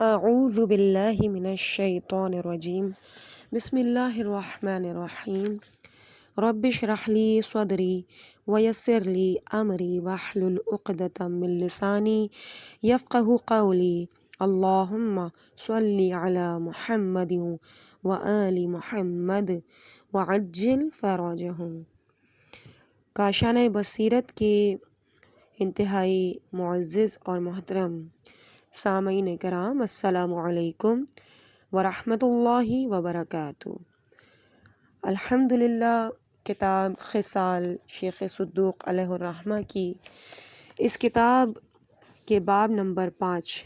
اعوذ باللہ من الشیطان الرجیم بسم اللہ الرحمن الرحیم رب اشرح لی صدری ویسر لی امری واحلل عقدۃ من لسانی یفقہوا قولی اللہم صلی علی محمد وآل محمد وعجل فرجہم۔ کاشانہ بصیرت کے انتہائی معزز اور محترم سامعین کرام، السلام علیکم ورحمۃ اللہ وبرکاتہ۔ الحمدللہ، کتاب خصال شیخ صدوق علیہ الرحمہ کی اس کتاب کے باب نمبر 5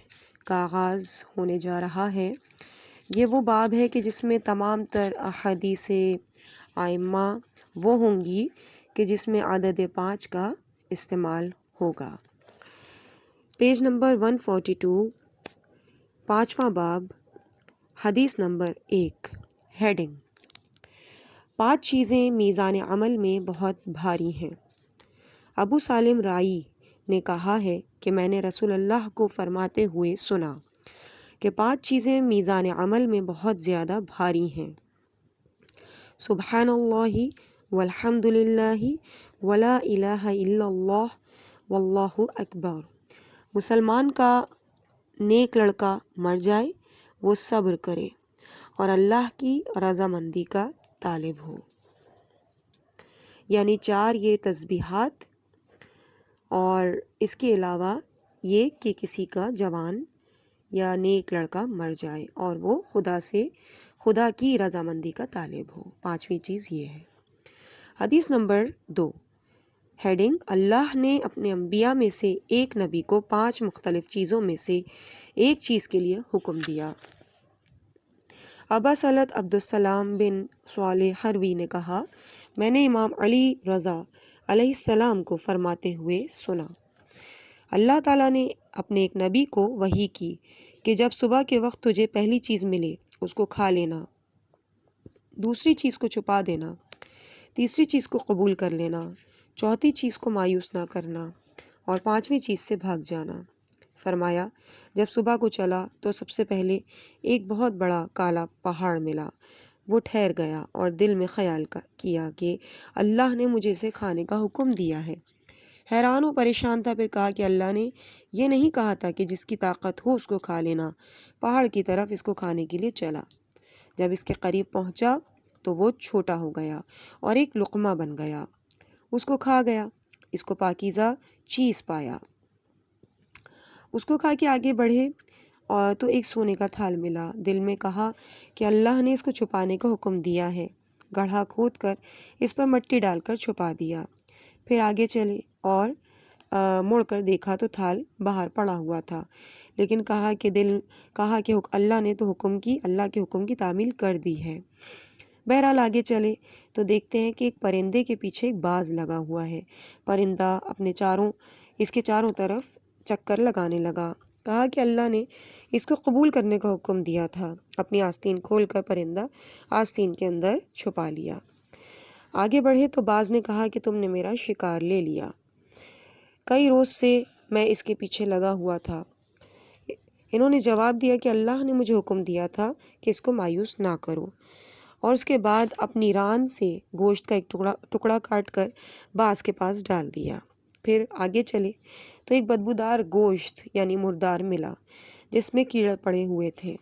کا آغاز ہونے جا رہا ہے۔ یہ وہ باب ہے کہ جس میں تمام تر احادیث ائمہ وہ ہوں گی کہ جس میں عدد 5 کا استعمال ہوگا۔ پیج نمبر 142، پانچواں باب، حدیث نمبر 1، ہیڈنگ: 5 چیزیں میزان عمل میں بہت بھاری ہیں۔ ابو سالم رائی نے کہا ہے کہ میں نے رسول اللہ کو فرماتے ہوئے سنا کہ 5 چیزیں میزان عمل میں بہت زیادہ بھاری ہیں: سبحان اللہ والحمد للہ ولا الہ الا اللہ واللہ اکبر۔ مسلمان کا نیک لڑکا مر جائے، وہ صبر کرے اور اللہ کی رضامندی کا طالب ہو۔ یعنی 4 یہ تسبیحات، اور اس کے علاوہ یہ کہ کسی کا جوان یا نیک لڑکا مر جائے اور وہ خدا کی رضامندی کا طالب ہو۔ 5ویں چیز یہ ہے۔ حدیث نمبر 2، ہیڈنگ: اللہ نے اپنے انبیاء میں سے ایک نبی کو 5 مختلف چیزوں میں سے ایک چیز کے لیے حکم دیا۔ ابا سلط عبدالسلام بن صالح حروی نے کہا، میں نے امام علی رضا علیہ السلام کو فرماتے ہوئے سنا، اللہ تعالیٰ نے اپنے ایک نبی کو وحی کی کہ جب صبح کے وقت تجھے پہلی چیز ملے اس کو کھا لینا، دوسری چیز کو چھپا دینا، تیسری چیز کو قبول کر لینا، چوتھی چیز کو مایوس نہ کرنا اور 5ویں چیز سے بھاگ جانا۔ فرمایا، جب صبح کو چلا تو سب سے پہلے ایک بہت بڑا کالا پہاڑ ملا۔ وہ ٹھہر گیا اور دل میں خیال کیا کہ اللہ نے مجھے اسے کھانے کا حکم دیا ہے۔ حیران و پریشان تھا، پھر کہا کہ اللہ نے یہ نہیں کہا تھا کہ جس کی طاقت ہو اس کو کھا لینا۔ پہاڑ کی طرف اس کو کھانے کے لیے چلا۔ جب اس کے قریب پہنچا تو وہ چھوٹا ہو گیا اور ایک لقمہ بن گیا، اس کو کھا گیا۔ اس کو پاکیزہ چیز پایا، اس کو کھا کے آگے بڑھے اور تو ایک سونے کا تھال ملا۔ دل میں کہا کہ اللہ نے اس کو چھپانے کا حکم دیا ہے۔ گڑھا کھود کر اس پر مٹی ڈال کر چھپا دیا۔ پھر آگے چلے اور مڑ کر دیکھا تو تھال باہر پڑا ہوا تھا، لیکن کہا کہ اللہ نے تو اللہ کے حکم کی تعمیل کر دی ہے۔ بہرحال آگے چلے تو دیکھتے ہیں کہ ایک پرندے کے پیچھے ایک باز لگا ہوا ہے۔ پرندہ اس کے چاروں طرف چکر لگانے لگا۔ کہا کہ اللہ نے اس کو قبول کرنے کا حکم دیا تھا۔ اپنی آستین کھول کر پرندہ آستین کے اندر چھپا لیا۔ آگے بڑھے تو باز نے کہا کہ تم نے میرا شکار لے لیا، کئی روز سے میں اس کے پیچھے لگا ہوا تھا۔ انہوں نے جواب دیا کہ اللہ نے مجھے حکم دیا تھا کہ اس کو مایوس نہ کرو، اور اس کے بعد اپنی ران سے گوشت کا ایک ٹکڑا کاٹ کر باز کے پاس ڈال دیا۔ پھر آگے چلے تو ایک بدبودار گوشت یعنی مردار ملا جس میں کیڑے پڑے ہوئے تھے۔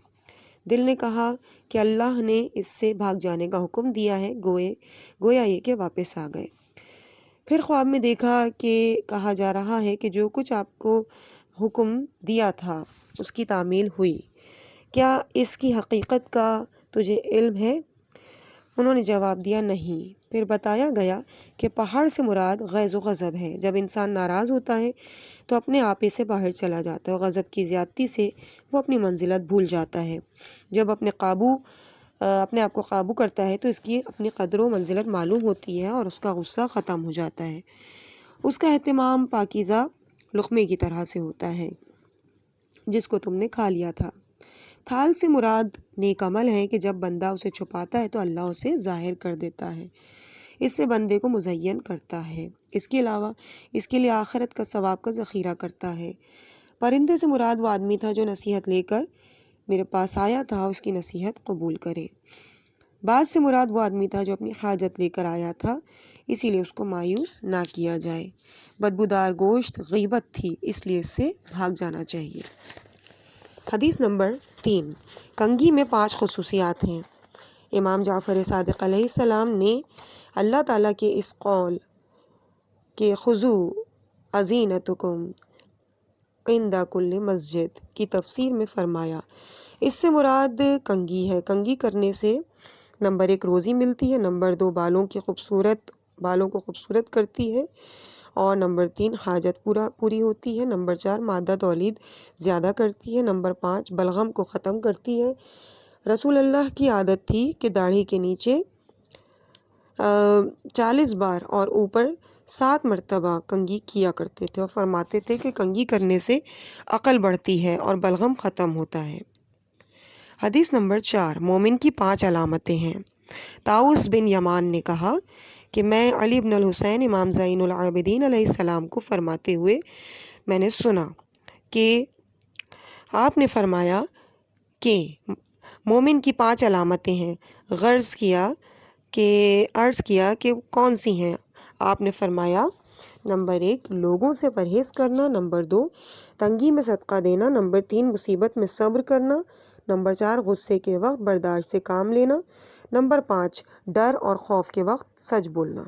دل نے کہا کہ اللہ نے اس سے بھاگ جانے کا حکم دیا ہے، گویا یہ کہ واپس آ گئے۔ پھر خواب میں دیکھا کہ کہا جا رہا ہے کہ جو کچھ آپ کو حکم دیا تھا اس کی تعمیل ہوئی، کیا اس کی حقیقت کا تجھے علم ہے؟ انہوں نے جواب دیا نہیں۔ پھر بتایا گیا کہ پہاڑ سے مراد غیظ و غضب ہے۔ جب انسان ناراض ہوتا ہے تو اپنے آپے سے باہر چلا جاتا ہے اور غضب کی زیادتی سے وہ اپنی منزلت بھول جاتا ہے۔ جب اپنے آپ کو قابو کرتا ہے تو اس کی اپنی قدر و منزلت معلوم ہوتی ہے اور اس کا غصہ ختم ہو جاتا ہے۔ اس کا اہتمام پاکیزہ لقمے کی طرح سے ہوتا ہے جس کو تم نے کھا لیا تھا۔ تھال سے مراد نیک عمل ہے کہ جب بندہ اسے چھپاتا ہے تو اللہ اسے ظاہر کر دیتا ہے، اس سے بندے کو مزین کرتا ہے، اس کے علاوہ اس کے لیے آخرت کا ثواب کا ذخیرہ کرتا ہے۔ پرندے سے مراد وہ آدمی تھا جو نصیحت لے کر میرے پاس آیا تھا اس کی نصیحت قبول کریں۔ بعد سے مراد وہ آدمی تھا جو اپنی حاجت لے کر آیا تھا، اسی لیے اس کو مایوس نہ کیا جائے۔ بدبودار گوشت غیبت تھی، اس لیے اس سے بھاگ جانا چاہیے۔ حدیث نمبر 3۔ کنگھی میں 5 خصوصیات ہیں۔ امام جعفر صادق علیہ السلام نے اللہ تعالیٰ کے اس قول کہ خذوا ازینتکم عند کل مسجد کی تفسیر میں فرمایا، اس سے مراد کنگھی ہے۔ کنگھی کرنے سے نمبر 1 روزی ملتی ہے، نمبر 2 بالوں کو خوبصورت کرتی ہے، اور نمبر 3 حاجت پوری ہوتی ہے، نمبر 4 مادہ تولید زیادہ کرتی ہے، نمبر 5 بلغم کو ختم کرتی ہے۔ رسول اللہ کی عادت تھی کہ داڑھی کے نیچے 40 بار اور اوپر 7 مرتبہ کنگھی کیا کرتے تھے، اور فرماتے تھے کہ کنگھی کرنے سے عقل بڑھتی ہے اور بلغم ختم ہوتا ہے۔ حدیث نمبر 4۔ مومن کی 5 علامتیں ہیں۔ طاؤس بن یمان نے کہا کہ میں علی بن الحسین امام زین العابدین علیہ السلام کو فرماتے ہوئے میں نے سنا کہ آپ نے فرمایا کہ مومن کی 5 علامتیں ہیں۔ عرض کیا کہ کون سی ہیں؟ آپ نے فرمایا، نمبر 1 لوگوں سے پرہیز کرنا، نمبر 2 تنگی میں صدقہ دینا، نمبر 3 مصیبت میں صبر کرنا، نمبر 4 غصے کے وقت برداشت سے کام لینا، نمبر 5 ڈر اور خوف کے وقت سچ بولنا۔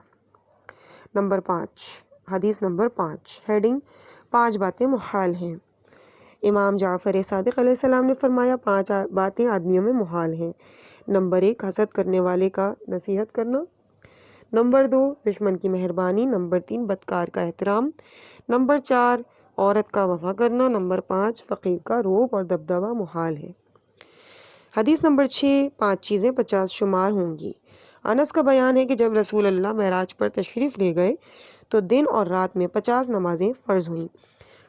نمبر 5۔ حدیث نمبر 5۔ ہیڈنگ 5 باتیں محال ہیں۔ امام جعفر صادق علیہ السلام نے فرمایا 5 باتیں آدمیوں میں محال ہیں۔ نمبر 1 حسد کرنے والے کا نصیحت کرنا، نمبر 2 دشمن کی مہربانی، نمبر 3 بدکار کا احترام، نمبر 4 عورت کا وفا کرنا، نمبر 5 فقیر کا روب اور دبدبہ محال ہے۔ حدیث نمبر 6۔ 5 چیزیں 50 شمار ہوں گی۔ انس کا بیان ہے کہ جب رسول اللہ معراج پر تشریف لے گئے تو دن اور رات میں 50 نمازیں فرض ہوئیں،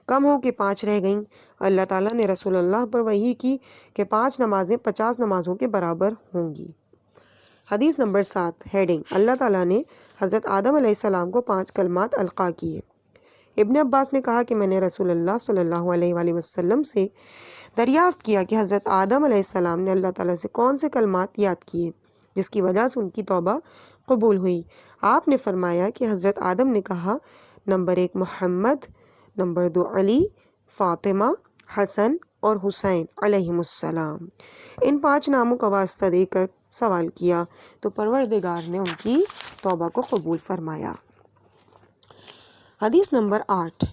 کم ہو کے 5 رہ گئیں۔ اللہ تعالیٰ نے رسول اللہ پر وحی کی کہ 5 نمازیں 50 نمازوں کے برابر ہوں گی۔ حدیث نمبر 7۔ ہیڈنگ اللہ تعالیٰ نے حضرت آدم علیہ السلام کو 5 کلمات القاء کیے۔ ابن عباس نے کہا کہ میں نے رسول اللہ صلی اللہ علیہ وآلہ وسلم سے دریافت کیا کہ حضرت آدم علیہ السلام نے اللہ تعالیٰ سے کون سے کلمات یاد کیے جس کی وجہ سے ان کی توبہ قبول ہوئی۔ آپ نے فرمایا کہ حضرت آدم نے کہا، نمبر 1 محمد، نمبر 2 علی، فاطمہ، حسن اور حسین علیہم السلام۔ ان 5 ناموں کا واسطہ دے کر سوال کیا تو پروردگار نے ان کی توبہ کو قبول فرمایا۔ حدیث نمبر 8۔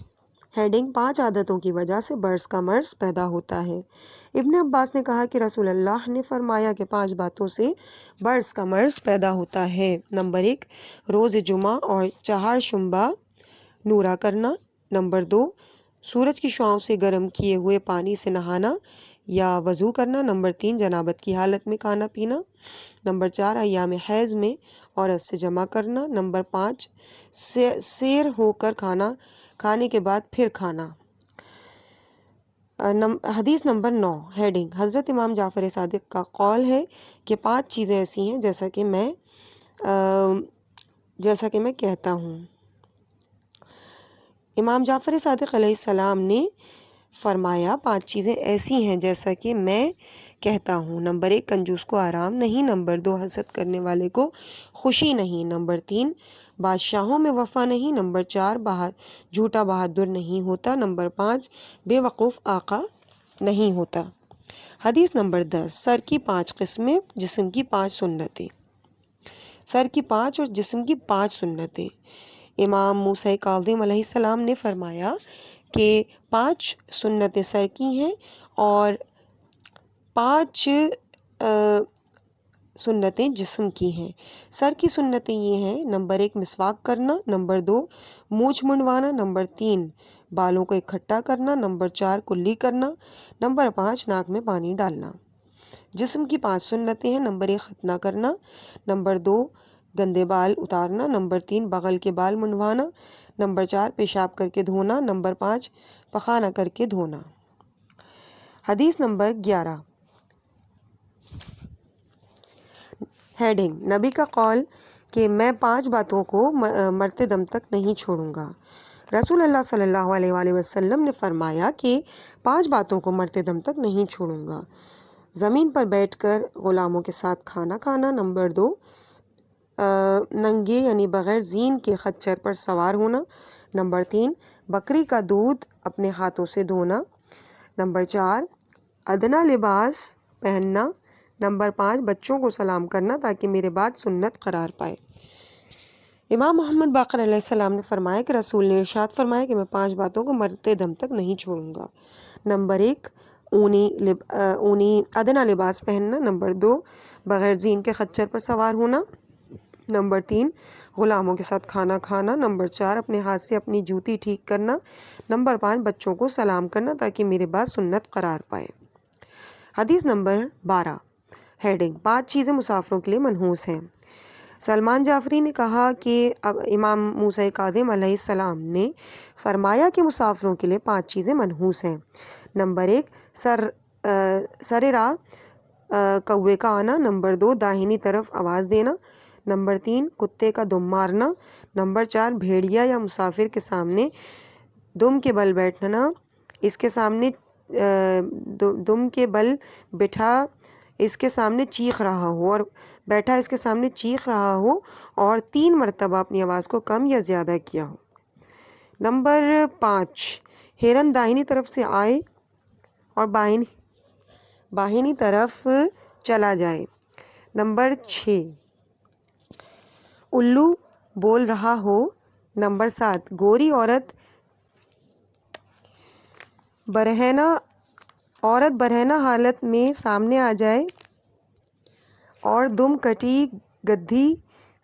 ہیڈنگ 5 عادتوں کی وجہ سے برس کا مرض پیدا ہوتا ہے۔ ابن عباس نے کہا کہ رسول اللہ نے فرمایا کہ 5 باتوں سے برس کا مرض پیدا ہوتا ہے۔ نمبر 1 روز جمعہ اور چہار شنبہ نورا کرنا، نمبر 2 سورج کی شعاؤں سے گرم کیے ہوئے پانی سے نہانا یا وضو کرنا، نمبر 3 جنابت کی حالت میں کھانا پینا، نمبر 4 ایام حیض میں عورت سے جمع کرنا، نمبر 5 سیر ہو کر کھانے کے بعد پھر کھانا۔ حدیث نمبر 9۔ ہیڈنگ حضرت امام جعفر صادق کا قول ہے کہ 5 چیزیں ایسی ہیں جیسا کہ میں کہتا ہوں۔ امام جعفر صادق علیہ السلام نے فرمایا 5 چیزیں ایسی ہیں جیسا کہ میں کہتا ہوں۔ نمبر 1 کنجوس کو آرام نہیں، نمبر 2 حسد کرنے والے کو خوشی نہیں، نمبر 3 بادشاہوں میں وفا نہیں، نمبر 4 جھوٹا بہادر نہیں ہوتا، نمبر 5 بے وقوف آقا نہیں ہوتا۔ حدیث نمبر 10۔ سر کی 5 قسمیں، جسم کی 5 سنتیں۔ سر کی 5 اور جسم کی 5 سنتیں۔ امام موسیٰ کاظم علیہ السلام نے فرمایا کہ 5 سنتیں سر کی ہیں اور 5 سنتیں جسم کی ہیں۔ سر کی سنتیں یہ ہیں، نمبر 1 مسواک کرنا، نمبر 2 مونچھ منڈوانا، نمبر 3 بالوں کو اکٹھا کرنا، نمبر 4 کلی کرنا، نمبر 5 ناک میں پانی ڈالنا۔ جسم کی 5 سنتیں ہیں، نمبر 1 ختنہ کرنا، نمبر 2 گندے بال اتارنا، نمبر 3 بغل کے بال منڈوانا، نمبر 4 پیشاب کر کے دھونا، نمبر 5 پخانہ کر کے دھونا۔ حدیث نمبر 11۔ ہیڈنگ نبی کا قول کہ میں 5 باتوں کو مرتے دم تک نہیں چھوڑوں گا۔ رسول اللہ صلی اللہ علیہ وآلہ وسلم نے فرمایا کہ 5 باتوں کو مرتے دم تک نہیں چھوڑوں گا۔ زمین پر بیٹھ کر غلاموں کے ساتھ کھانا کھانا۔ نمبر 2 ننگے یعنی بغیر زین کے خچر پر سوار ہونا۔ نمبر 3 بکری کا دودھ اپنے ہاتھوں سے دھونا۔ نمبر 4 ادنا لباس پہننا۔ نمبر 5 بچوں کو سلام کرنا تاکہ میرے بعد سنت قرار پائے۔ امام محمد باقر علیہ السلام نے فرمایا کہ رسول نے ارشاد فرمایا کہ میں 5 باتوں کو مرتے دم تک نہیں چھوڑوں گا۔ نمبر 1 اونی ادنا لباس پہننا۔ نمبر 2 بغیر زین کے خچر پر سوار ہونا۔ نمبر 3 غلاموں کے ساتھ کھانا کھانا۔ نمبر 4 اپنے ہاتھ سے اپنی جوتی ٹھیک کرنا۔ نمبر 5 بچوں کو سلام کرنا تاکہ میرے بعد سنت قرار پائے۔ حدیث نمبر 12 ہیڈنگ 5 چیزیں مسافروں کے لیے منحوس ہیں۔ سلمان جعفری نے کہا کہ امام موسیٰ کاظم علیہ السلام نے فرمایا کہ مسافروں کے لیے 5 چیزیں منحوس ہیں۔ نمبر 1 سر راہ کوے کا آنا۔ نمبر 2 داہنی طرف آواز دینا۔ نمبر 3 کتے کا دم مارنا۔ نمبر 4 بھیڑیا یا مسافر کے سامنے دم کے بل بیٹھنا، اس کے سامنے دم کے بل بٹھا اس کے سامنے چیخ رہا ہو اور بیٹھا اس کے سامنے چیخ رہا ہو اور 3 مرتبہ اپنی آواز کو کم یا زیادہ کیا ہو۔ نمبر 5 ہرن داہنی طرف سے آئے اور باہنی طرف چلا جائے۔ نمبر 6 الو بول رہا ہو۔ نمبر 7 گوری عورت برہنہ حالت میں سامنے آ جائے اور دم کٹی گدھی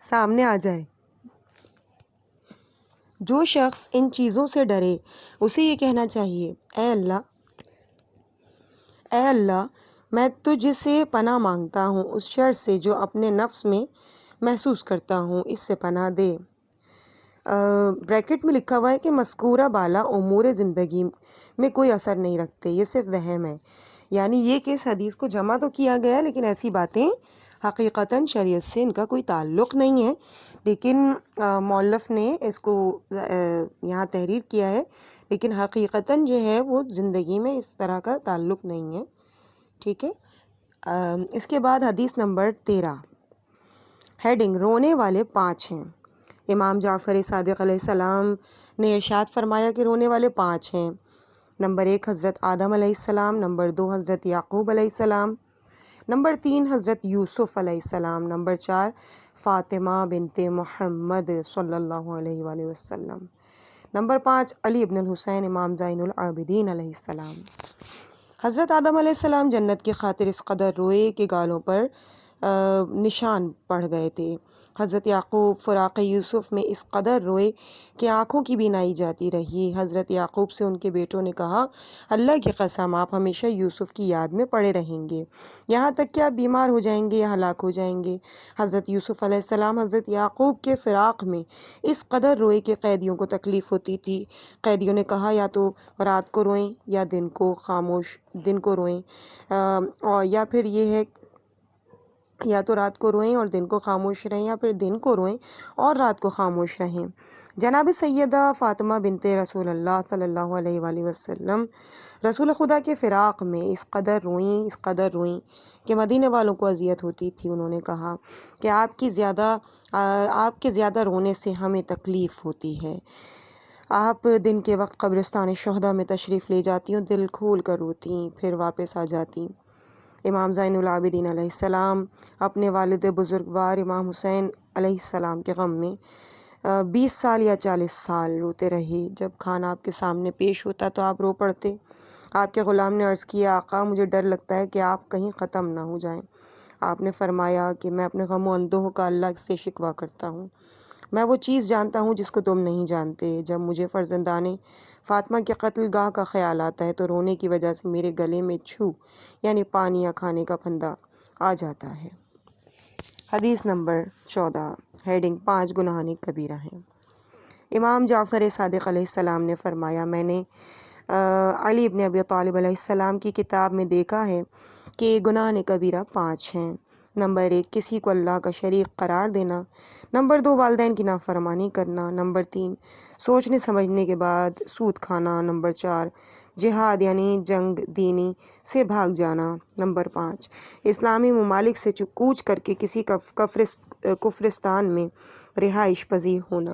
سامنے آ جائے۔ جو شخص ان چیزوں سے ڈرے اسے یہ کہنا چاہیے، اے اللہ میں تجھ سے پناہ مانگتا ہوں اس شر سے جو اپنے نفس میں محسوس کرتا ہوں، اس سے پناہ دے۔ بریکٹ میں لکھا ہوا ہے کہ مذکورہ بالا امور زندگی میں کوئی اثر نہیں رکھتے، یہ صرف وہم ہے، یعنی یہ کہ اس حدیث کو جمع تو کیا گیا لیکن ایسی باتیں حقیقتاً شریعت سے ان کا کوئی تعلق نہیں ہے، لیکن مؤلف نے اس کو یہاں تحریر کیا ہے، لیکن حقیقتاً جو ہے وہ زندگی میں اس طرح کا تعلق نہیں ہے۔ ٹھیک ہے، اس کے بعد حدیث نمبر 13 ہیڈنگ رونے والے 5 ہیں۔ امام جعفر صادق علیہ السلام نے ارشاد فرمایا کہ رونے والے 5 ہیں۔ نمبر 1 حضرت آدم علیہ السلام۔ نمبر 2 حضرت یعقوب علیہ السلام۔ نمبر 3 حضرت یوسف علیہ السلام۔ نمبر 4 فاطمہ بنت محمد صلی اللہ علیہ وآلہ وسلم۔ نمبر 5 علی ابن الحسین امام زین العابدین علیہ السلام۔ حضرت آدم علیہ السلام جنت کی خاطر اس قدر روئے کہ گالوں پر نشان پڑ گئے تھے۔ حضرت یعقوب فراق یوسف میں اس قدر روئے کہ آنکھوں کی بینائی جاتی رہی۔ حضرت یعقوب سے ان کے بیٹوں نے کہا، اللہ کی قسم آپ ہمیشہ یوسف کی یاد میں پڑے رہیں گے، یہاں تک کہ آپ بیمار ہو جائیں گے یا ہلاک ہو جائیں گے۔ حضرت یوسف علیہ السلام حضرت یعقوب کے فراق میں اس قدر روئے کہ قیدیوں کو تکلیف ہوتی تھی۔ قیدیوں نے کہا یا تو رات کو روئیں یا دن کو روئیں، اور یا پھر یہ ہے یا تو رات کو روئیں اور دن کو خاموش رہیں، یا پھر دن کو روئیں اور رات کو خاموش رہیں۔ جناب سیدہ فاطمہ بنت رسول اللہ صلی اللہ علیہ وآلہ وسلم رسول خدا کے فراق میں اس قدر روئیں کہ مدینے والوں کو اذیت ہوتی تھی۔ انہوں نے کہا کہ آپ کے زیادہ رونے سے ہمیں تکلیف ہوتی ہے۔ آپ دن کے وقت قبرستان شہداء میں تشریف لے جاتی ہوں، دل کھول کر روتی، پھر واپس آ جاتی۔ امام زین العابدین علیہ السلام اپنے والد بزرگوار امام حسین علیہ السلام کے غم میں 20 سال یا 40 سال روتے رہے۔ جب کھانا آپ کے سامنے پیش ہوتا تو آپ رو پڑتے۔ آپ کے غلام نے عرض کیا، آقا مجھے ڈر لگتا ہے کہ آپ کہیں ختم نہ ہو جائیں۔ آپ نے فرمایا کہ میں اپنے غم و اندوہ کا اللہ سے شکوہ کرتا ہوں، میں وہ چیز جانتا ہوں جس کو تم نہیں جانتے۔ جب مجھے فرزندان فاطمہ کے قتل گاہ کا خیال آتا ہے تو رونے کی وجہ سے میرے گلے میں چھو یعنی پانی یا کھانے کا پھندا آ جاتا ہے۔ حدیث نمبر 14 ہیڈنگ 5 گناہ کبیرہ ہیں۔ امام جعفر صادق علیہ السلام نے فرمایا، میں نے علی ابن ابی طالب علیہ السلام کی کتاب میں دیکھا ہے کہ گناہ کبیرہ 5 ہیں۔ نمبر 1 کسی کو اللہ کا شریک قرار دینا۔ نمبر 2 والدین کی نافرمانی کرنا۔ نمبر 3 سوچنے سمجھنے کے بعد سود کھانا۔ نمبر 4 جہاد یعنی جنگ دینی سے بھاگ جانا۔ نمبر 5، اسلامی ممالک سے کوچ کر کے کسی کفرستان میں رہائش پذیر ہونا۔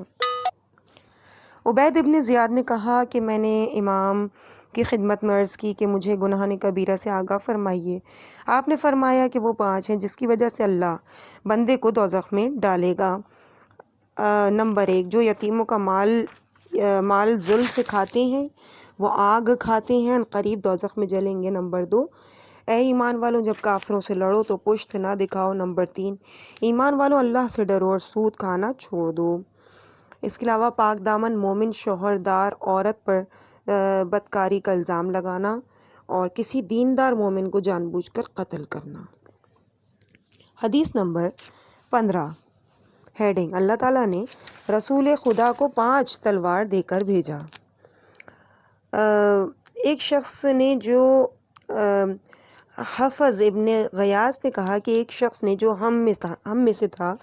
عبید ابن زیاد نے کہا کہ میں نے امام کی خدمت میں عرض کی کہ مجھے گناہ کبیرہ سے آگاہ فرمائیے۔ آپ نے فرمایا کہ وہ 5 ہیں جس کی وجہ سے اللہ بندے کو دوزخ میں ڈالے گا۔ نمبر 1، جو یتیموں کا مال ظلم سے کھاتے ہیں وہ آگ کھاتے ہیں، قریب دوزخ میں جلیں گے۔ نمبر 2، اے ایمان والوں جب کافروں سے لڑو تو پشت نہ دکھاؤ۔ نمبر 3، ایمان والوں اللہ سے ڈرو اور سود کھانا چھوڑ دو۔ اس کے علاوہ پاک دامن مومن شوہر دار عورت پر بدکاری کا الزام لگانا اور کسی دیندار مومن کو جان بوجھ کر قتل کرنا۔ حدیث نمبر 15، ہیڈنگ، اللہ تعالیٰ نے رسول خدا کو 5 تلوار دے کر بھیجا۔ ایک شخص نے جو حفظ ابن غیاث نے کہا کہ ایک شخص نے جو ہم میں سے تھا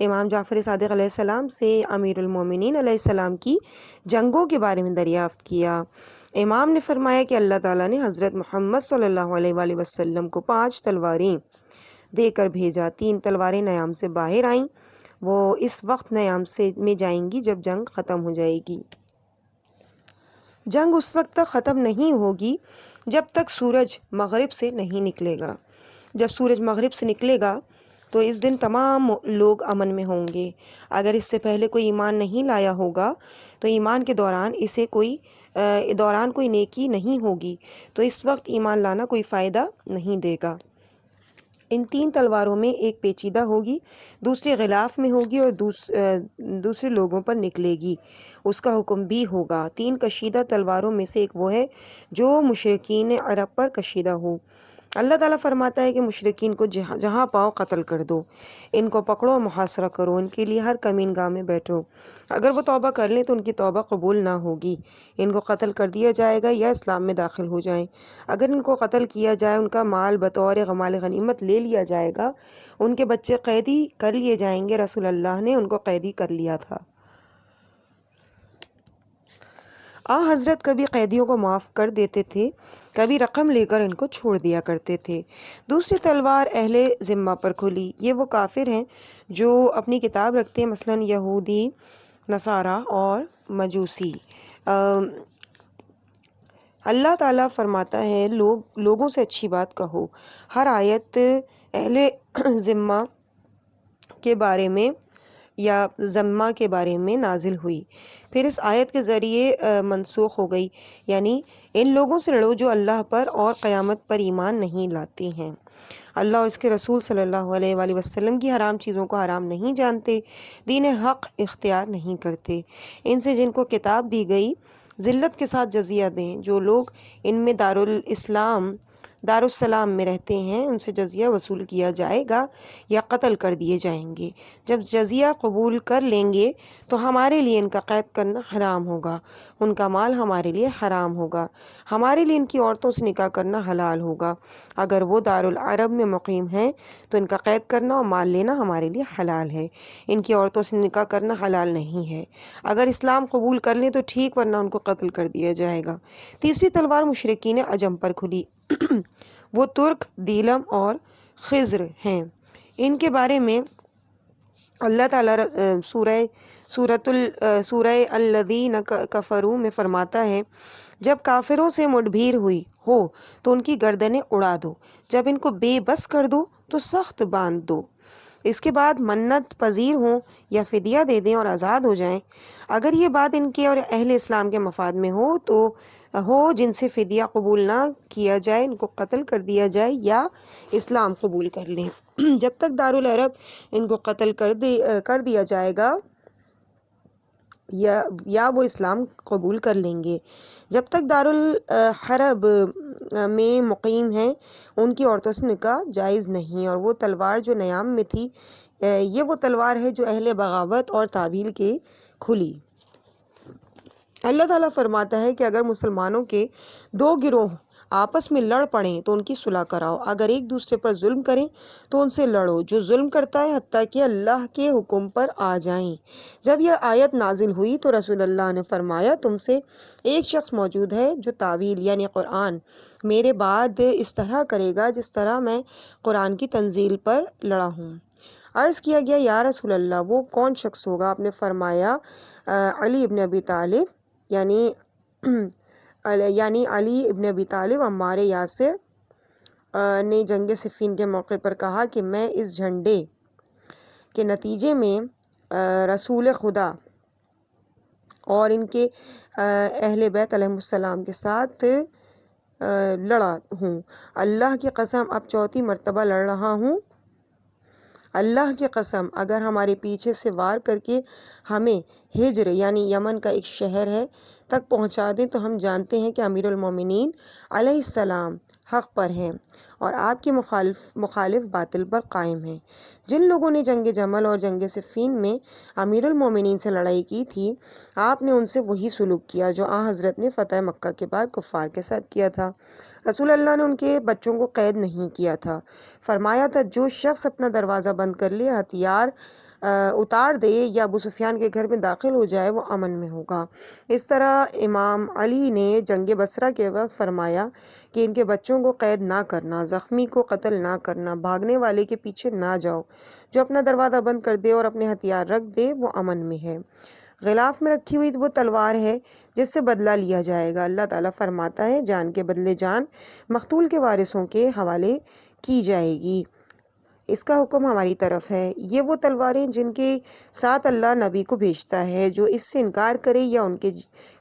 امام جعفر صادق علیہ السلام سے امیر المومنین علیہ السلام کی جنگوں کے بارے میں دریافت کیا۔ امام نے فرمایا کہ اللہ تعالیٰ نے حضرت محمد صلی اللہ علیہ وآلہ وسلم کو 5 تلواریں دے کر بھیجا۔ 3 تلواریں نیام سے باہر آئیں، وہ اس وقت نیام میں جائیں گی جب جنگ ختم ہو جائے گی۔ جنگ اس وقت تک ختم نہیں ہوگی جب تک سورج مغرب سے نہیں نکلے گا۔ جب سورج مغرب سے نکلے گا تو اس دن تمام لوگ امن میں ہوں گے۔ اگر اس سے پہلے کوئی ایمان نہیں لایا ہوگا تو ایمان کے دوران کوئی نیکی نہیں ہوگی تو اس وقت ایمان لانا کوئی فائدہ نہیں دے گا۔ ان 3 تلواروں میں ایک پیچیدہ ہوگی، دوسری غلاف میں ہوگی اور دوسرے لوگوں پر نکلے گی، اس کا حکم بھی ہوگا۔ 3 کشیدہ تلواروں میں سے ایک وہ ہے جو مشرکین عرب پر کشیدہ ہو۔ اللہ تعالیٰ فرماتا ہے کہ مشرکین کو جہاں پاؤ قتل کر دو، ان کو پکڑو اور محاصرہ کرو، ان کے لیے ہر کمین گاہ میں بیٹھو، اگر وہ توبہ کر لیں تو ان کی توبہ قبول نہ ہوگی، ان کو قتل کر دیا جائے گا یا اسلام میں داخل ہو جائیں۔ اگر ان کو قتل کیا جائے ان کا مال بطور مال غنیمت لے لیا جائے گا، ان کے بچے قیدی کر لیے جائیں گے، رسول اللہ نے ان کو قیدی کر لیا تھا۔ حضرت کبھی قیدیوں کو معاف کر دیتے تھے، کبھی رقم لے کر ان کو چھوڑ دیا کرتے تھے۔ دوسری تلوار اہل ذمہ پر کھلی، یہ وہ کافر ہیں جو اپنی کتاب رکھتے ہیں، مثلا یہودی، نصارہ اور مجوسی۔ اللہ تعالیٰ فرماتا ہے لوگوں سے اچھی بات کہو۔ ہر آیت اہل ذمہ کے بارے میں یا ذمہ کے بارے میں نازل ہوئی، پھر اس آیت کے ذریعے منسوخ ہو گئی، یعنی ان لوگوں سے لڑو جو اللہ پر اور قیامت پر ایمان نہیں لاتے ہیں، اللہ اور اس کے رسول صلی اللہ علیہ وآلہ وسلم کی حرام چیزوں کو حرام نہیں جانتے، دین حق اختیار نہیں کرتے، ان سے جن کو کتاب دی گئی ذلت کے ساتھ جزیہ دیں، جو لوگ ان میں دارالسلام میں رہتے ہیں ان سے جزیہ وصول کیا جائے گا یا قتل کر دیے جائیں گے۔ جب جزیہ قبول کر لیں گے تو ہمارے لیے ان کا قید کرنا حرام ہوگا، ان کا مال ہمارے لیے حرام ہوگا، ہمارے لیے ان کی عورتوں سے نکاح کرنا حلال ہوگا، اگر وہ دارالعرب میں مقیم ہیں تو ان کا قید کرنا اور مال لینا ہمارے لیے حلال ہے، ان کی عورتوں سے نکاح کرنا حلال نہیں ہے، اگر اسلام قبول کر لیں تو ٹھیک ورنہ ان کو قتل کر دیا جائے گا۔ تیسری تلوار مشرکین عجم پر کھلی، وہ ترک، دیلم اور خضر ہیں، ان کے بارے میں اللہ تعالیٰ سورہ الذین کفروا میں فرماتا ہے جب کافروں سے مڈبھیر ہوئی ہو تو ان کی گردنیں اڑا دو، جب ان کو بے بس کر دو تو سخت باندھ دو، اس کے بعد منت پذیر ہوں یا فدیہ دے دیں اور آزاد ہو جائیں، اگر یہ بات ان کے اور اہل اسلام کے مفاد میں ہو جن سے فدیہ قبول نہ کیا جائے، ان کو قتل کر دیا جائے یا اسلام قبول کر لیں، جب تک دارالعرب ان کو قتل کر دیا جائے گا یا وہ اسلام قبول کر لیں گے، جب تک دارالحرب میں مقیم ہیں ان کی عورتوں سے نکاح جائز نہیں، اور وہ تلوار جو نیام میں تھی یہ وہ تلوار ہے جو اہل بغاوت اور تعویل کے کھلی۔ اللہ تعالیٰ فرماتا ہے کہ اگر مسلمانوں کے 2 گروہ آپس میں لڑ پڑیں تو ان کی صلح کراؤ، اگر ایک دوسرے پر ظلم کریں تو ان سے لڑو، جو ظلم کرتا ہے حتیٰ کہ اللہ کے حکم پر آ جائیں۔ جب یہ آیت نازل ہوئی تو رسول اللہ نے فرمایا تم سے ایک شخص موجود ہے جو تعویل یعنی قرآن میرے بعد اس طرح کرے گا جس طرح میں قرآن کی تنزیل پر لڑا ہوں۔ عرض کیا گیا یا رسول اللہ وہ کون شخص ہوگا؟ آپ نے فرمایا علی ابن ابی طالب یعنی علی ابن ابی طالب۔ عمار یاسر نے جنگ صفین کے موقع پر کہا کہ میں اس جھنڈے کے نتیجے میں رسول خدا اور ان کے اہل بیت علیہ السلام کے ساتھ لڑا ہوں، اللہ کی قسم اب چوتھی مرتبہ لڑ رہا ہوں، اللہ کی قسم اگر ہمارے پیچھے سے وار کر کے ہمیں ہجر یعنی یمن کا ایک شہر ہے تک پہنچا دیں تو ہم جانتے ہیں کہ امیر المومنین علیہ السلام حق پر ہیں اور آپ کے مخالف باطل پر قائم ہیں۔ جن لوگوں نے جنگ جمل اور جنگ صفین میں امیر المومنین سے لڑائی کی تھی آپ نے ان سے وہی سلوک کیا جو حضرت نے فتح مکہ کے بعد کفار کے ساتھ کیا تھا۔ رسول اللہ نے ان کے بچوں کو قید نہیں کیا تھا، فرمایا تھا جو شخص اپنا دروازہ بند کر لے، ہتھیار اتار دے یا ابو سفیان کے گھر میں داخل ہو جائے وہ امن میں ہوگا۔ اس طرح امام علی نے جنگ بصرہ کے وقت فرمایا کہ ان کے بچوں کو قید نہ کرنا، زخمی کو قتل نہ کرنا، بھاگنے والے کے پیچھے نہ جاؤ، جو اپنا دروازہ بند کر دے اور اپنے ہتھیار رکھ دے وہ امن میں ہے۔ غلاف میں رکھی ہوئی وہ تلوار ہے جس سے بدلہ لیا جائے گا، اللہ تعالیٰ فرماتا ہے جان کے بدلے جان مقتول کے وارثوں کے حوالے کی جائے گی، اس کا حکم ہماری طرف ہے۔ یہ وہ تلواریں جن کے ساتھ اللہ نبی کو بھیجتا ہے، جو اس سے انکار کرے یا ان کے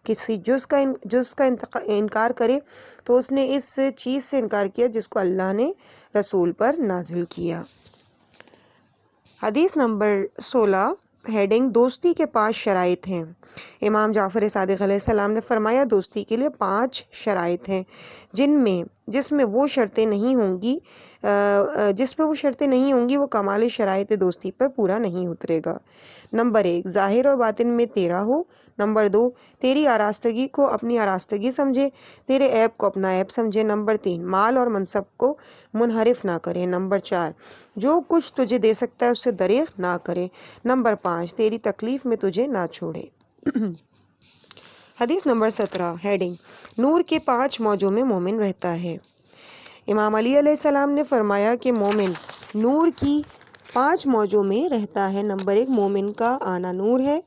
کسی جز کا انکار کرے تو اس نے اس چیز سے انکار کیا جس کو اللہ نے رسول پر نازل کیا۔ حدیث نمبر 16 ہیڈنگ دوستی کے 5 شرائط ہیں۔ امام جعفر صادق علیہ السلام نے فرمایا دوستی کے لیے 5 شرائط ہیں جس میں وہ شرطیں نہیں ہوں گی وہ کمال شرائط دوستی پر پورا نہیں اترے گا۔ نمبر 1 ظاہر اور باطن میں تیرا ہو۔ نمبر 2 تیری آراستگی کو اپنی آراستگی سمجھے، تیرے عیب کو اپنا عیب سمجھے۔ نمبر 3 مال اور منصب کو منحرف نہ کرے۔ نمبر 4 جو کچھ تجھے دے سکتا ہے اس سے دریغ نہ کرے۔ نمبر 5 تیری تکلیف میں تجھے نہ چھوڑے۔ حدیث نمبر 17 ہیڈنگ نور کے 5 موجوں میں مومن رہتا ہے۔ امام علی علیہ السلام نے فرمایا کہ مومن نور کی 5 موجوں میں رہتا ہے۔ نمبر 1 مومن کا آنا نور ہے۔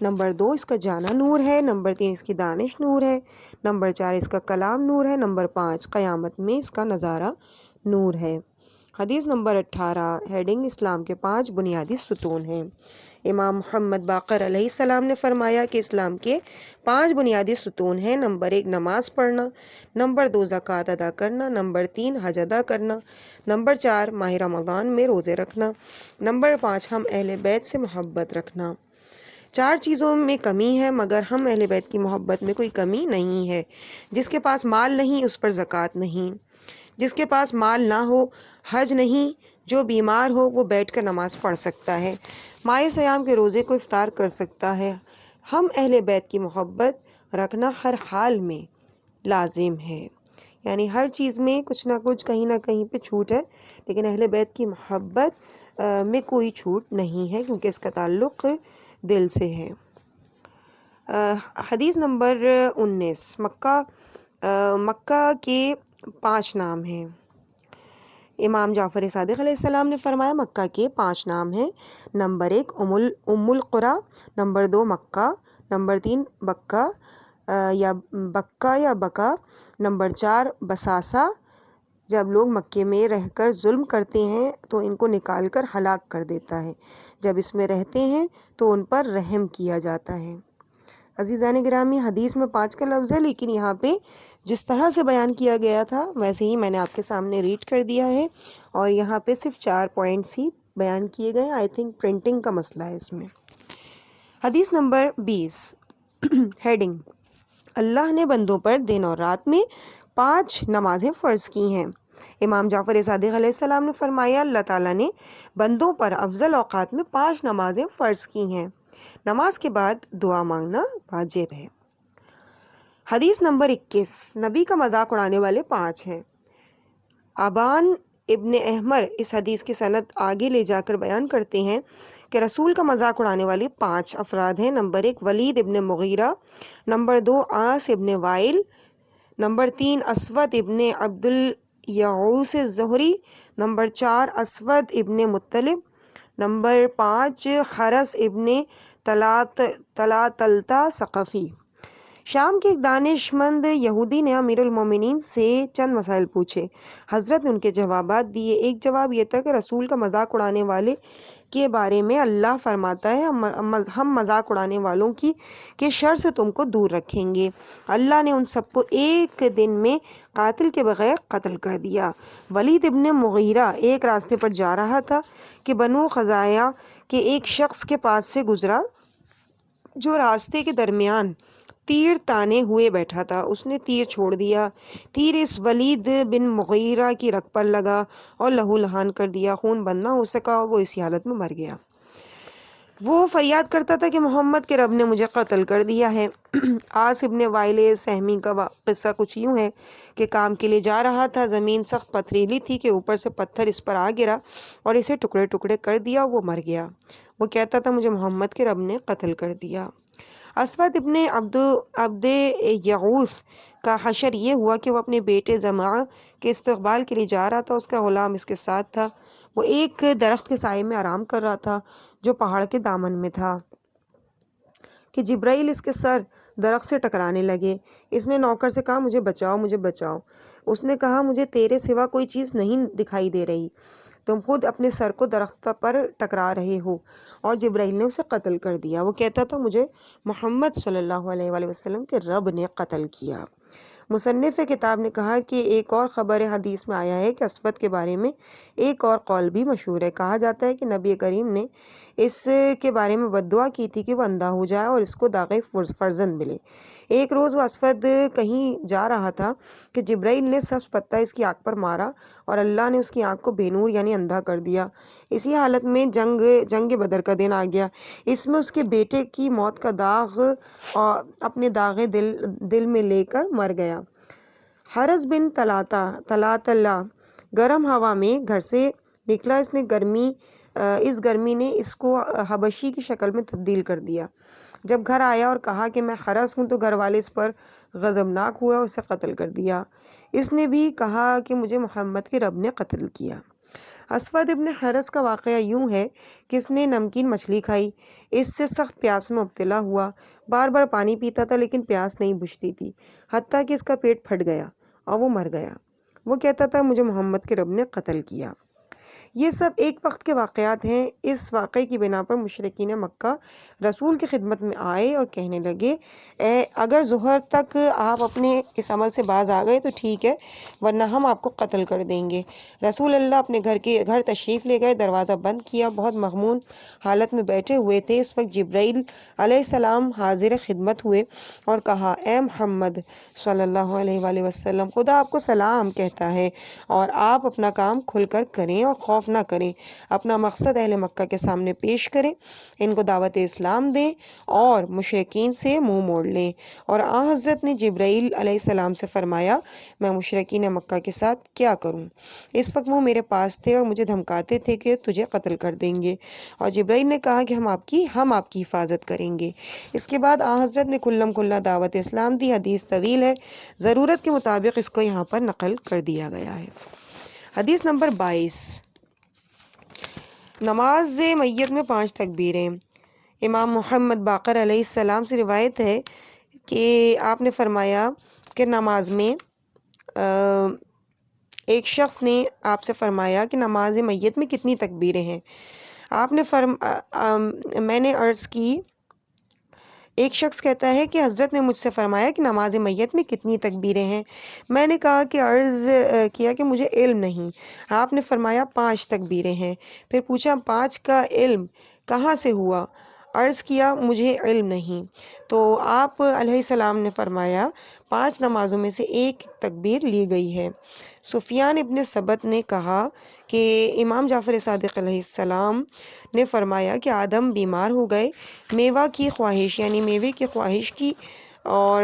نمبر 2 اس کا جانا نور ہے۔ نمبر 3 اس کی دانش نور ہے۔ نمبر 4 اس کا کلام نور ہے۔ نمبر 5 قیامت میں اس کا نظارہ نور ہے۔ حدیث نمبر 18 ہیڈنگ اسلام کے 5 بنیادی ستون ہیں۔ امام محمد باقر علیہ السلام نے فرمایا کہ اسلام کے 5 بنیادی ستون ہیں۔ نمبر 1 نماز پڑھنا۔ نمبر 2 زکوٰۃ ادا کرنا۔ نمبر 3 حج ادا کرنا۔ نمبر 4 ماہ رمضان میں روزے رکھنا۔ نمبر 5 ہم اہل بیت سے محبت رکھنا۔ 4 چیزوں میں کمی ہے مگر ہم اہل بیت کی محبت میں کوئی کمی نہیں ہے۔ جس کے پاس مال نہیں اس پر زکوٰۃ نہیں، جس کے پاس مال نہ ہو حج نہیں، جو بیمار ہو وہ بیٹھ کر نماز پڑھ سکتا ہے، ماہ سیام کے روزے کو افطار کر سکتا ہے۔ ہم اہل بیت کی محبت رکھنا ہر حال میں لازم ہے، یعنی ہر چیز میں کچھ نہ کچھ کہیں نہ کہیں پہ چھوٹ ہے، لیکن اہل بیت کی محبت میں کوئی چھوٹ نہیں ہے کیونکہ اس کا تعلق دل سے ہے۔ حدیث نمبر 19 مکہ کے 5 نام ہیں۔ امام جعفر صادق علیہ السلام نے فرمایا مکہ کے 5 نام ہیں۔ نمبر 1 ام القریٰ۔ نمبر 2 مکہ۔ نمبر 3 بکہ یا بکا۔ نمبر 4 بساسا۔ جب لوگ مکے میں رہ کر ظلم کرتے ہیں تو ان کو نکال کر ہلاک کر دیتا ہے، جب اس میں رہتے ہیں تو ان پر رحم کیا جاتا ہے۔ عزیزان گرامی حدیث میں 5 کا لفظ ہے لیکن یہاں پہ جس طرح سے بیان کیا گیا تھا ویسے ہی میں نے آپ کے سامنے ریڈ کر دیا ہے اور یہاں پہ صرف 4 پوائنٹس ہی بیان کیے گئے۔ آئی تھنک پرنٹنگ کا مسئلہ ہے اس میں۔ حدیث نمبر 20 ہیڈنگ اللہ نے بندوں پر دن اور رات میں 5 نمازیں فرض کی ہیں۔ امام جعفر صادق علیہ السلام نے فرمایا اللہ تعالیٰ نے بندوں پر افضل اوقات میں 5 نمازیں فرض کی ہیں۔ نماز کے بعد دعا مانگنا واجب ہے۔ حدیث نمبر 21، نبی کا مذاق اڑانے والے 5 ہیں۔ ابان ابن احمر اس حدیث کی سند آگے لے جا کر بیان کرتے ہیں کہ رسول کا مذاق اڑانے والے 5 افراد ہیں۔ نمبر 1 ولید ابن مغیرہ، نمبر 2 عاص ابن وائل، نمبر 3 اسود ابن عبد الیعوس الزہری، نمبر 4 اسود ابن مطلب، نمبر 5 حرس ابن تلاتلتا ثقفی۔ شام کے ایک دانش مند یہودی نے امیر المومنین سے چند مسائل پوچھے، حضرت نے ان کے جوابات دیے۔ ایک جواب یہ تھا کہ رسول کا مذاق اڑانے والے کے بارے میں اللہ فرماتا ہے ہم مذاق اڑانے والوں کے شر سے تم کو دور رکھیں گے۔ اللہ نے ان سب کو ایک دن میں قاتل کے بغیر قتل کر دیا۔ ولید ابن مغیرہ ایک راستے پر جا رہا تھا کہ بنو خزاعہ کے ایک شخص کے پاس سے گزرا جو راستے کے درمیان تیر تانے ہوئے بیٹھا تھا۔ اس نے تیر چھوڑ دیا، تیر اس ولید بن مغیرہ کی رگ پر لگا اور لہو لہان کر دیا، خون بند نہ ہو سکا اور وہ اسی حالت میں مر گیا۔ وہ فریاد کرتا تھا کہ محمد کے رب نے مجھے قتل کر دیا ہے۔ عاص ابن وائل سہمی کا قصہ کچھ یوں ہے کہ کام کے لیے جا رہا تھا، زمین سخت پتھریلی تھی کہ اوپر سے پتھر اس پر آ گرا اور اسے ٹکڑے ٹکڑے کر دیا، وہ مر گیا۔ وہ کہتا تھا مجھے محمد کے رب نے قتل کر دیا۔ اسود ابن عبد یغوث کا حشر یہ ہوا کہ وہ اپنے بیٹے زمعہ کے استقبال کے لیے جا رہا تھا، اس کا غلام اس کے ساتھ تھا۔ وہ ایک درخت کے سائے میں آرام کر رہا تھا جو پہاڑ کے دامن میں تھا کہ جبرائیل اس کے سر درخت سے ٹکرانے لگے۔ اس نے نوکر سے کہا مجھے بچاؤ مجھے بچاؤ۔ اس نے کہا مجھے تیرے سوا کوئی چیز نہیں دکھائی دے رہی، تم خود اپنے سر کو درخت پر ٹکرا رہے ہو، اور جبرائیل نے اسے قتل کر دیا۔ وہ کہتا تھا مجھے محمد صلی اللہ علیہ وآلہ وسلم کے رب نے قتل کیا۔ مصنف کتاب نے کہا کہ ایک اور خبر حدیث میں آیا ہے کہ اسود کے بارے میں ایک اور قول بھی مشہور ہے۔ کہا جاتا ہے کہ نبی کریم نے اس کے بارے میں بد دعا کی تھی کہ وہ اندھا ہو جائے اور اس کو داغ فرزند ملے۔ ایک روز وہ اسود کہیں جا رہا تھا کہ جبرائیل نے سبز پتہ اس کی آنکھ پر مارا اور اللہ نے اس کی آنکھ کو بے نور یعنی اندھا کر دیا۔ اسی حالت میں جنگ بدر کا دن آ گیا۔ اس میں اس کے بیٹے کی موت کا داغ اپنے داغ دل میں لے کر مر گیا۔ حرس بن تلاتلا گرم ہوا میں گھر سے نکلا، اس گرمی نے اس کو حبشی کی شکل میں تبدیل کر دیا۔ جب گھر آیا اور کہا کہ میں حرس ہوں تو گھر والے اس پر غضبناک ہوئے اور اسے قتل کر دیا۔ اس نے بھی کہا کہ مجھے محمد کے رب نے قتل کیا۔ اسود ابن حرس کا واقعہ یوں ہے کہ اس نے نمکین مچھلی کھائی، اس سے سخت پیاس میں مبتلا ہوا، بار بار پانی پیتا تھا لیکن پیاس نہیں بجھتی تھی، حتیٰ کہ اس کا پیٹ پھٹ گیا اور وہ مر گیا۔ وہ کہتا تھا مجھے محمد کے رب نے قتل کیا۔ یہ سب ایک وقت کے واقعات ہیں۔ اس واقعے کی بنا پر مشرکین مکہ رسول کی خدمت میں آئے اور کہنے لگے اگر ظہر تک آپ اپنے اس عمل سے باز آ گئے تو ٹھیک ہے، ورنہ ہم آپ کو قتل کر دیں گے۔ رسول اللہ اپنے گھر تشریف لے گئے، دروازہ بند کیا، بہت مغموم حالت میں بیٹھے ہوئے تھے۔ اس وقت جبرائیل علیہ السلام حاضر خدمت ہوئے اور کہا اے محمد صلی اللہ علیہ وآلہ وسلم، خدا آپ کو سلام کہتا ہے اور آپ اپنا کام کھل کر کریں اور خوف نہ کریں، اپنا مقصد اہل مکہ کے سامنے پیش کریں، ان کو دعوت اسلام دیں اور مشرکین سے منہ موڑ لیں۔ اور حضرت نے جبرائیل علیہ السلام سے فرمایا میں مشرکین مکہ کے ساتھ کیا کروں؟ اس وقت وہ میرے پاس تھے اور مجھے دھمکاتے تھے کہ تجھے قتل کر دیں گے، اور جبرائیل نے کہا کہ ہم آپ کی حفاظت کریں گے۔ اس کے بعد حضرت نے کھلم کھلا دعوت اسلام دی۔ حدیث طویل ہے، ضرورت کے مطابق اس کو یہاں پر نقل کر دیا گیا ہے۔ حدیث نمبر 22، نماز میت میں 5 تکبیریں۔ امام محمد باقر علیہ السلام سے روایت ہے کہ آپ نے فرمایا کہ نماز میں ایک شخص نے آپ سے فرمایا کہ نماز میت میں کتنی تکبیریں ہیں؟ آپ نے میں نے عرض کی، ایک شخص کہتا ہے کہ حضرت نے مجھ سے فرمایا کہ نماز میت میں کتنی تکبیریں ہیں؟ میں نے کہا کہ عرض کیا کہ مجھے علم نہیں۔ آپ نے فرمایا 5 تکبیریں ہیں۔ پھر پوچھا 5 کا علم کہاں سے ہوا؟ عرض کیا مجھے علم نہیں۔ تو آپ علیہ السلام نے فرمایا 5 نمازوں میں سے ایک تکبیر لی گئی ہے۔ سفیان ابن ثبت نے کہا کہ امام جعفر صادق علیہ السلام نے فرمایا کہ آدم بیمار ہو گئے، میوہ کی خواہش یعنی میوے کی خواہش کی، اور